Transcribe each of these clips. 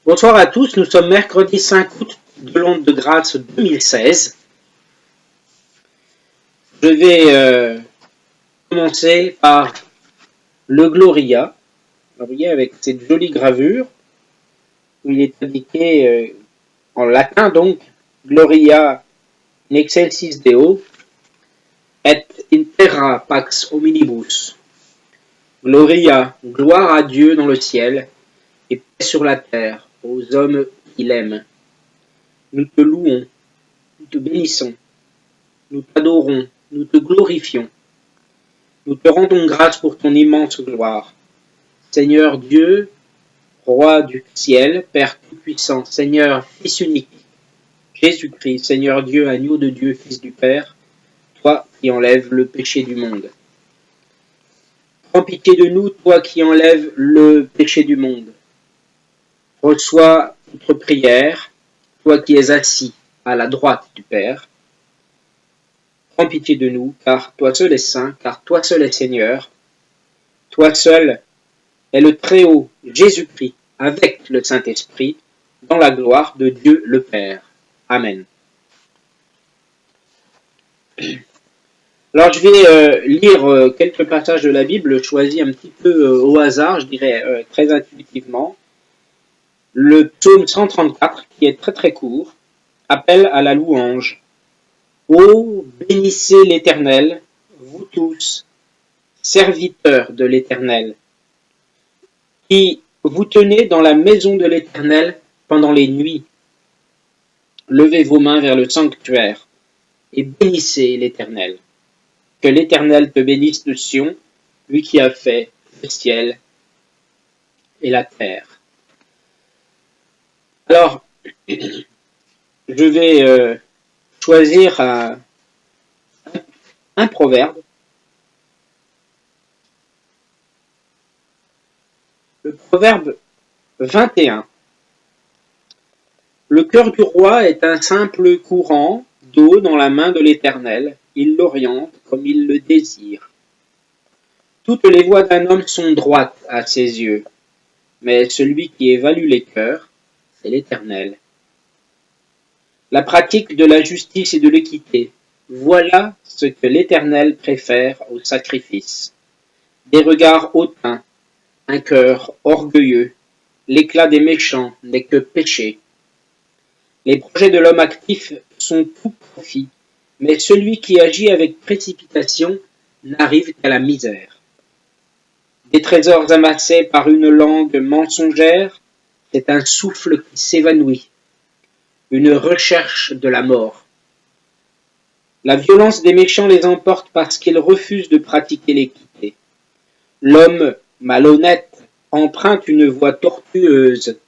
Bonsoir à tous, nous sommes mercredi 5 août de l'an de grâce 2016. Je vais commencer par le Gloria. Vous voyez, avec cette jolie gravure, où il est indiqué en latin donc Gloria in excelsis Deo et in terra pax hominibus. Gloria, gloire à Dieu dans le ciel et paix sur la terre aux hommes qu'il aime. Nous te louons, nous te bénissons, nous t'adorons, nous te glorifions. Nous te rendons grâce pour ton immense gloire. Seigneur Dieu, Roi du ciel, Père tout-puissant, Seigneur, Fils unique, Jésus-Christ, Seigneur Dieu, agneau de Dieu, Fils du Père, toi qui enlèves le péché du monde. Prends pitié de nous, toi qui enlèves le péché du monde. Reçois notre prière, toi qui es assis à la droite du Père. Prends pitié de nous, car toi seul es saint, car toi seul es Seigneur. Toi seul est le Très-Haut Jésus-Christ avec le Saint-Esprit dans la gloire de Dieu le Père. Amen. Alors je vais lire quelques passages de la Bible choisis un petit peu au hasard, je dirais très intuitivement. Le psaume 134, qui est très très court, appelle à la louange. Ô bénissez l'Éternel, vous tous, serviteurs de l'Éternel, qui vous tenez dans la maison de l'Éternel pendant les nuits. Levez vos mains vers le sanctuaire et bénissez l'Éternel. Que l'Éternel te bénisse de Sion, lui qui a fait le ciel et la terre. Alors, je vais choisir un proverbe. Le proverbe 21. Le cœur du roi est un simple courant d'eau dans la main de l'Éternel. Il l'oriente comme il le désire. Toutes les voies d'un homme sont droites à ses yeux, mais celui qui évalue les cœurs, c'est l'Éternel. La pratique de la justice et de l'équité, voilà ce que l'Éternel préfère au sacrifice. Des regards hautains, un cœur orgueilleux, l'éclat des méchants n'est que péché. Les projets de l'homme actif sont tout profit, mais celui qui agit avec précipitation n'arrive qu'à la misère. Des trésors amassés par une langue mensongère, c'est un souffle qui s'évanouit, une recherche de la mort. La violence des méchants les emporte parce qu'ils refusent de pratiquer l'équité. L'homme malhonnête emprunte une voie tortueuse,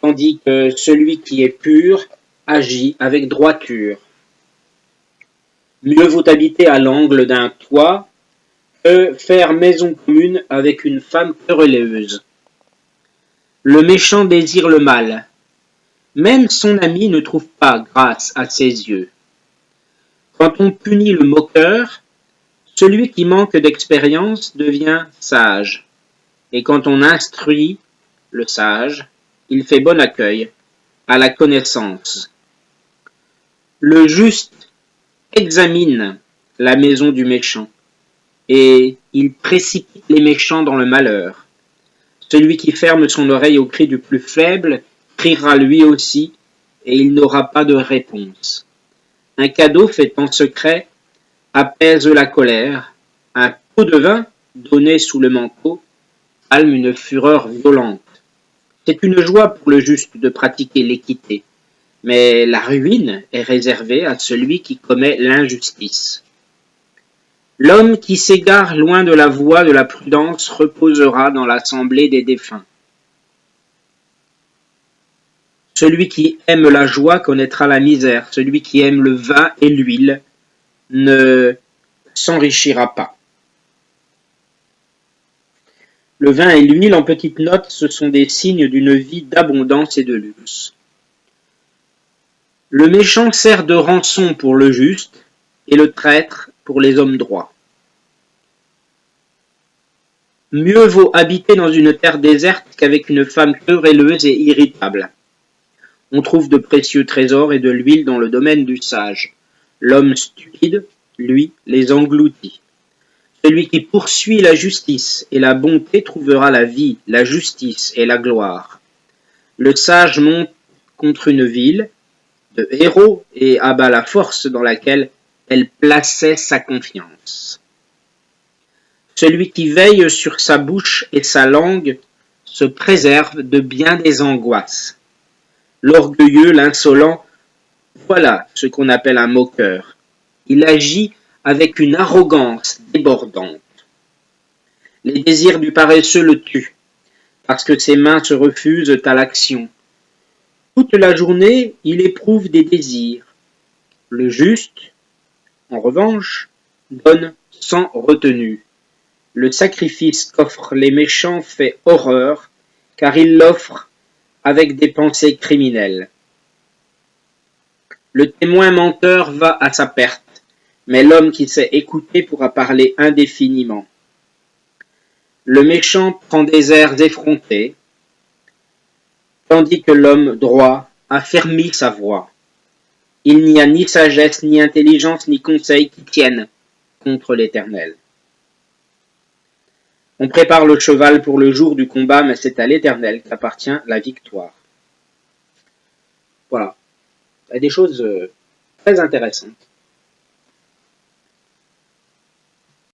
tandis que celui qui est pur agit avec droiture. Mieux vaut habiter à l'angle d'un toit que faire maison commune avec une femme querelleuse. Le méchant désire le mal. Même son ami ne trouve pas grâce à ses yeux. Quand on punit le moqueur, celui qui manque d'expérience devient sage. Et quand on instruit le sage, il fait bon accueil à la connaissance. Le juste examine la maison du méchant, et il précipite les méchants dans le malheur. Celui qui ferme son oreille au cri du plus faible criera lui aussi, et il n'aura pas de réponse. Un cadeau fait en secret apaise la colère. Un pot de vin donné sous le manteau calme une fureur violente. C'est une joie pour le juste de pratiquer l'équité, mais la ruine est réservée à celui qui commet l'injustice. L'homme qui s'égare loin de la voie de la prudence reposera dans l'assemblée des défunts. Celui qui aime la joie connaîtra la misère. Celui qui aime le vin et l'huile ne s'enrichira pas. Le vin et l'huile en petites notes, ce sont des signes d'une vie d'abondance et de luxe. Le méchant sert de rançon pour le juste et le traître pour les hommes droits. Mieux vaut habiter dans une terre déserte qu'avec une femme querelleuse et irritable. On trouve de précieux trésors et de l'huile dans le domaine du sage. L'homme stupide, lui, les engloutit. Celui qui poursuit la justice et la bonté trouvera la vie, la justice et la gloire. Le sage monte contre une ville de héros et abat la force dans laquelle elle plaçait sa confiance. Celui qui veille sur sa bouche et sa langue se préserve de bien des angoisses. L'orgueilleux, l'insolent, voilà ce qu'on appelle un moqueur. Il agit avec une arrogance débordante. Les désirs du paresseux le tuent, parce que ses mains se refusent à l'action. Toute la journée, il éprouve des désirs. Le juste, en revanche, donne sans retenue. Le sacrifice qu'offrent les méchants fait horreur, car ils l'offrent avec des pensées criminelles. Le témoin menteur va à sa perte, mais l'homme qui sait écouter pourra parler indéfiniment. Le méchant prend des airs effrontés, tandis que l'homme droit affermit sa voix. Il n'y a ni sagesse, ni intelligence, ni conseil qui tiennent contre l'Éternel. On prépare le cheval pour le jour du combat, mais c'est à l'Éternel qu'appartient la victoire. Voilà. Il y a des choses très intéressantes.